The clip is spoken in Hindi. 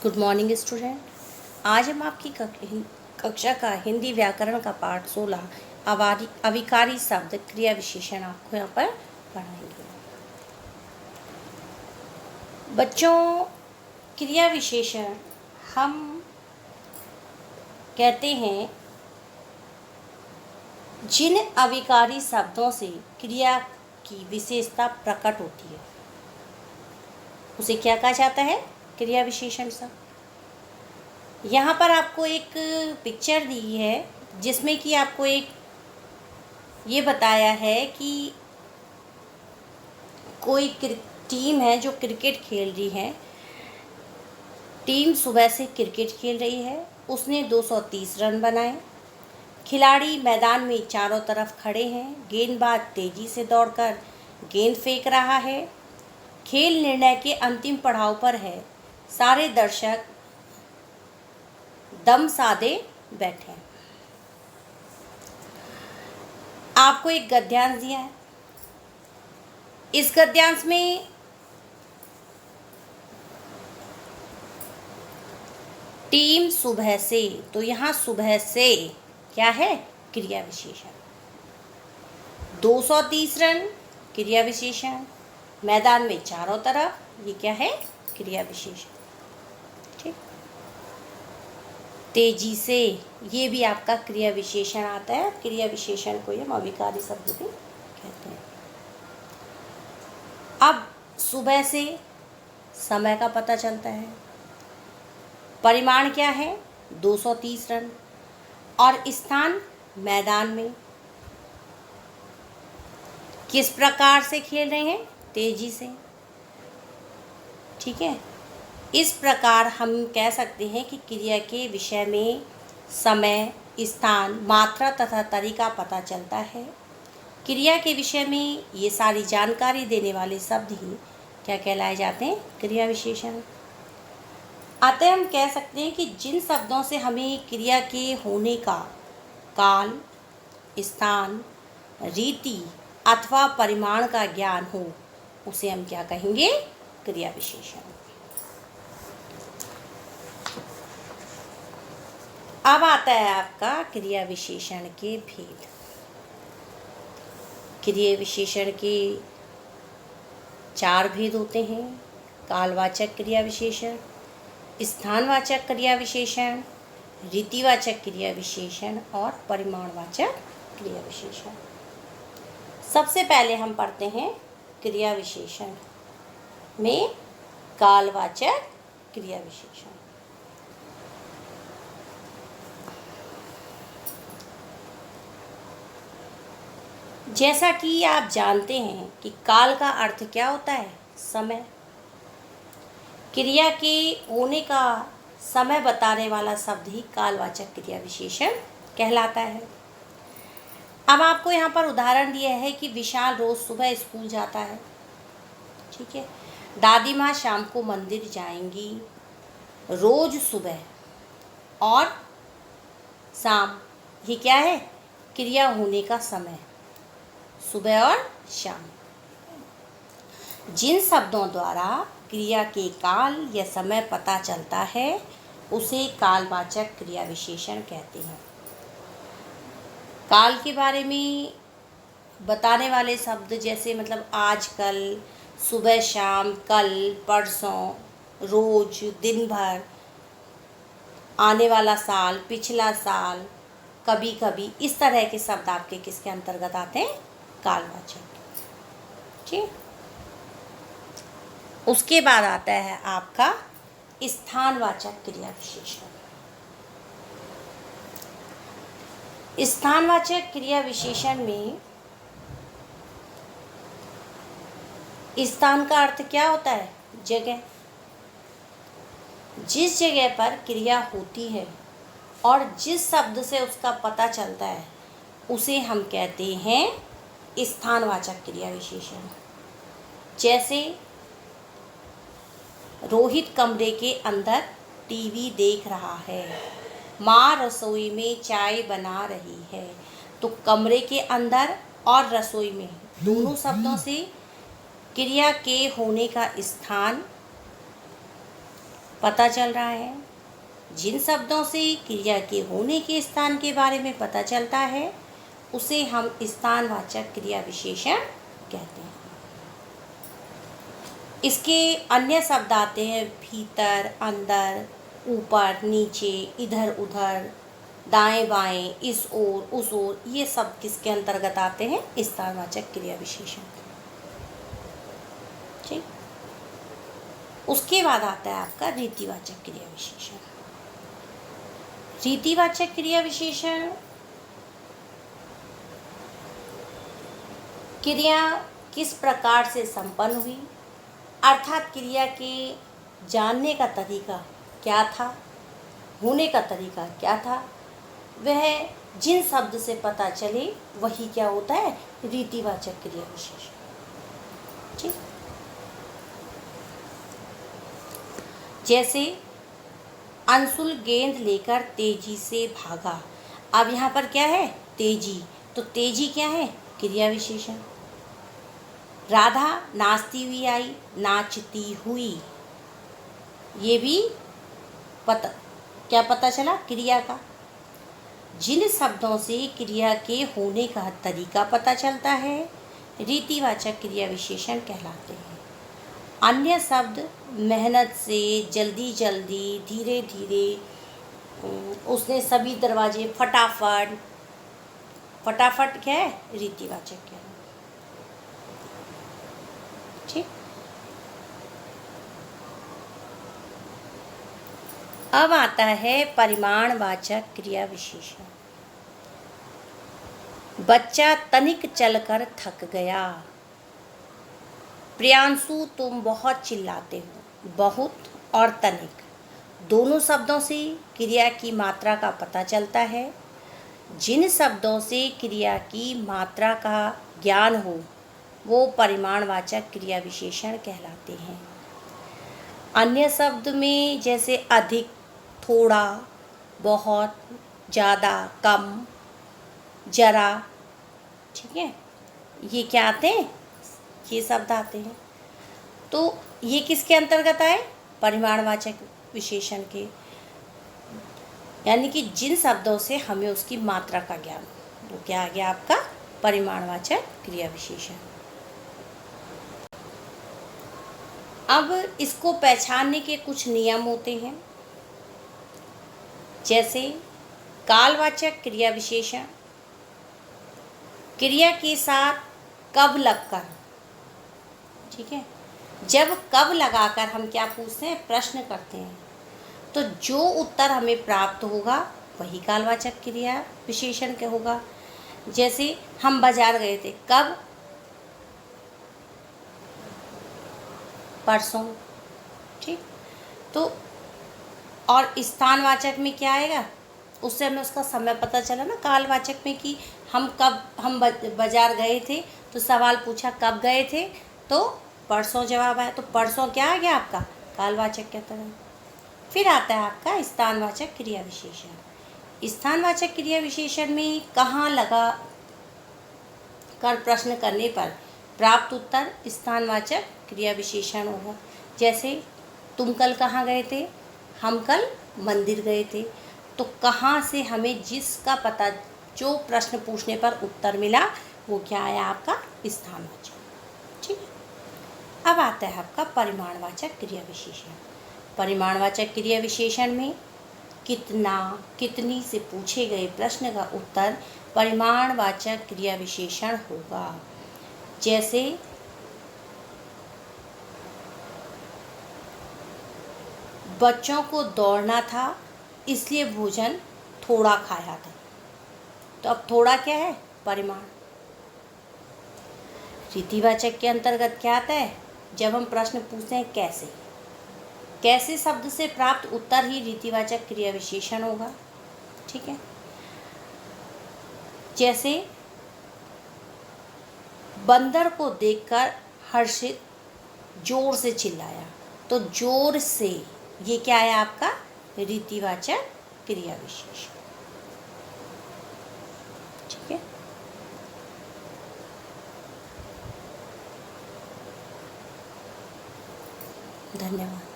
Good morning student. आज हम आपकी कक्षा का हिंदी व्याकरण का पाठ 16 अविकारी शब्द क्रिया विशेषण आपको यहाँ पर पढ़ाएंगे। बच्चों, क्रिया विशेषण हम कहते हैं जिन अविकारी शब्दों से क्रिया की विशेषता प्रकट होती है उसे क्या कहा जाता है? क्रिया विशेषण शब्द। यहाँ पर आपको एक पिक्चर दी है जिसमें कि आपको एक ये बताया है कि कोई टीम है जो क्रिकेट खेल रही है। टीम सुबह से क्रिकेट खेल रही है, उसने 230 रन बनाए। खिलाड़ी मैदान में चारों तरफ खड़े हैं। गेंदबाज तेजी से दौड़कर गेंद फेंक रहा है। खेल निर्णय के अंतिम पड़ाव पर है। सारे दर्शक दम साधे बैठे हैं। आपको एक गद्यांश दिया है। इस गद्यांश में टीम सुबह से, तो यहाँ सुबह से क्या है? क्रिया विशेषण। 230 रन क्रिया विशेषण। मैदान में चारों तरफ, ये क्या है? क्रिया विशेषण। ठीक। तेजी से, ये भी आपका क्रिया विशेषण आता है। क्रिया विशेषण को हम अविकारी शब्द भी कहते हैं। अब सुबह से समय का पता चलता है। परिमाण क्या है? 230 रन। और स्थान मैदान में। किस प्रकार से खेल रहे हैं? तेजी से। ठीक है। इस प्रकार हम कह सकते हैं कि क्रिया के विषय में समय, स्थान, मात्रा तथा तरीका पता चलता है। क्रिया के विषय में ये सारी जानकारी देने वाले शब्द ही क्या कहलाए जाते हैं? क्रिया विशेषण। अतः हम कह सकते हैं कि जिन शब्दों से हमें क्रिया के होने का काल, स्थान, रीति अथवा परिमाण का ज्ञान हो उसे हम क्या कहेंगे? क्रिया विशेषण। अब आता है आपका क्रिया विशेषण के भेद। क्रिया विशेषण के 4 भेद होते हैं। कालवाचक क्रिया विशेषण, स्थानवाचक क्रिया विशेषण, रीतिवाचक क्रिया विशेषण और परिमाणवाचक क्रिया विशेषण। सबसे पहले हम पढ़ते हैं क्रिया विशेषण में कालवाचक क्रिया विशेषण। जैसा कि आप जानते हैं कि काल का अर्थ क्या होता है? समय। क्रिया के होने का समय बताने वाला शब्द ही कालवाचक क्रिया विशेषण कहलाता है। अब आपको यहाँ पर उदाहरण दिया है कि विशाल रोज सुबह स्कूल जाता है। ठीक है। दादी माँ शाम को मंदिर जाएंगी। रोज सुबह और शाम, ये क्या है? क्रिया होने का समय, सुबह और शाम। जिन शब्दों द्वारा क्रिया के काल या समय पता चलता है उसे कालवाचक क्रिया विशेषण कहते हैं। काल के बारे में बताने वाले शब्द जैसे मतलब आजकल, सुबह शाम, कल, परसों, रोज, दिन भर, आने वाला साल, पिछला साल, कभी कभी, इस तरह के शब्द आपके किसके अंतर्गत आते हैं? कालवाचक। ठीक। उसके बाद आता है आपका स्थानवाचक क्रिया विशेषण। स्थानवाचक क्रिया विशेषण में स्थान का अर्थ क्या होता है? जगह। जिस जगह पर क्रिया होती है और जिस शब्द से उसका पता चलता है उसे हम कहते हैं स्थानवाचक क्रिया विशेषण। जैसे रोहित कमरे के अंदर टीवी देख रहा है। माँ रसोई में चाय बना रही है। तो कमरे के अंदर और रसोई में दोनों शब्दों से क्रिया के होने का स्थान पता चल रहा है। जिन शब्दों से क्रिया के होने के स्थान के बारे में पता चलता है उसे हम स्थानवाचक क्रिया विशेषण कहते हैं। इसके अन्य शब्द आते हैं भीतर, अंदर, ऊपर, नीचे, इधर उधर, दाएं बाएं, इस ओर उस ओर। ये सब किसके अंतर्गत आते हैं? स्थानवाचक क्रिया विशेषण। ठीक। उसके बाद आता है आपका रीतिवाचक क्रिया विशेषण। रीतिवाचक क्रिया विशेषण क्रिया किस प्रकार से संपन्न हुई, अर्थात क्रिया के जानने का तरीका क्या था, होने का तरीका क्या था, वह जिन शब्द से पता चले वही क्या होता है? रीतिवाचक क्रिया विशेषण। ठीक। जैसे अंशुल गेंद लेकर तेजी से भागा। अब यहाँ पर क्या है? तेजी। तो तेजी क्या है? क्रिया विशेषण। राधा नाचती हुई आई, नाचती हुई, ये भी क्या पता चला? क्रिया का। जिन शब्दों से क्रिया के होने का तरीका पता चलता है रीतिवाचक क्रिया विशेषण कहलाते हैं। अन्य शब्द मेहनत से, जल्दी जल्दी, धीरे धीरे, उसने सभी दरवाजे, फटाफट। फटाफट क्या है? रीतिवाचक क्या है? ठीक। अब आता है परिमाणवाचक क्रिया विशेषण। बच्चा तनिक चलकर थक गया। प्रियांशु तुम बहुत चिल्लाते हो। बहुत और तनिक दोनों शब्दों से क्रिया की मात्रा का पता चलता है। जिन शब्दों से क्रिया की मात्रा का ज्ञान हो वो परिमाणवाचक क्रिया विशेषण कहलाते हैं। अन्य शब्द में जैसे अधिक, थोड़ा, बहुत, ज़्यादा, कम, जरा, ठीक है, ये क्या आते हैं? ये शब्द आते हैं। तो ये किसके अंतर्गत आए? परिमाणवाचक विशेषण के। यानी कि जिन शब्दों से हमें उसकी मात्रा का ज्ञान, वो क्या आ गया आपका? परिमाणवाचक क्रिया विशेषण। अब इसको पहचानने के कुछ नियम होते हैं। जैसे कालवाचक क्रिया विशेषण क्रिया के साथ कब लगकर, ठीक है, जब कब लगाकर हम क्या पूछते हैं? प्रश्न करते हैं। तो जो उत्तर हमें प्राप्त होगा वही कालवाचक क्रिया विशेषण के होगा। जैसे हम बाजार गए थे, कब? परसों। ठीक। तो और स्थानवाचक में क्या आएगा? उससे हमें उसका समय पता चला ना। कालवाचक में कि हम बाजार गए थे, तो सवाल पूछा कब गए थे, तो परसों जवाब आया। तो परसों क्या आ गया आपका? कालवाचक के तरह। फिर आता है आपका स्थानवाचक क्रिया विशेषण। स्थानवाचक क्रिया विशेषण में कहाँ लगा कर प्रश्न करने पर प्राप्त उत्तर स्थानवाचक क्रिया विशेषण होगा। जैसे तुम कल कहाँ गए थे? हम कल मंदिर गए थे। तो कहाँ से हमें जिसका पता, जो प्रश्न पूछने पर उत्तर मिला, वो क्या आया आपका? स्थानवाचक। ठीक है। अब आता है आपका परिमाणवाचक क्रिया विशेषण। परिमाणवाचक क्रिया विशेषण में कितना, कितनी से पूछे गए प्रश्न का उत्तर परिमाणवाचक क्रिया विशेषण होगा। जैसे बच्चों को दौड़ना था इसलिए भोजन थोड़ा खाया था। तो अब थोड़ा क्या है? परिमाण। रीतिवाचक के अंतर्गत क्या आता है? जब हम प्रश्न पूछते हैं कैसे, कैसे शब्द से प्राप्त उत्तर ही रीतिवाचक क्रिया विशेषण होगा। ठीक है। जैसे बंदर को देखकर हर्षित जोर से चिल्लाया। तो जोर से ये क्या है आपका? रीतिवाचक क्रिया विशेषण। ठीक है। धन्यवाद।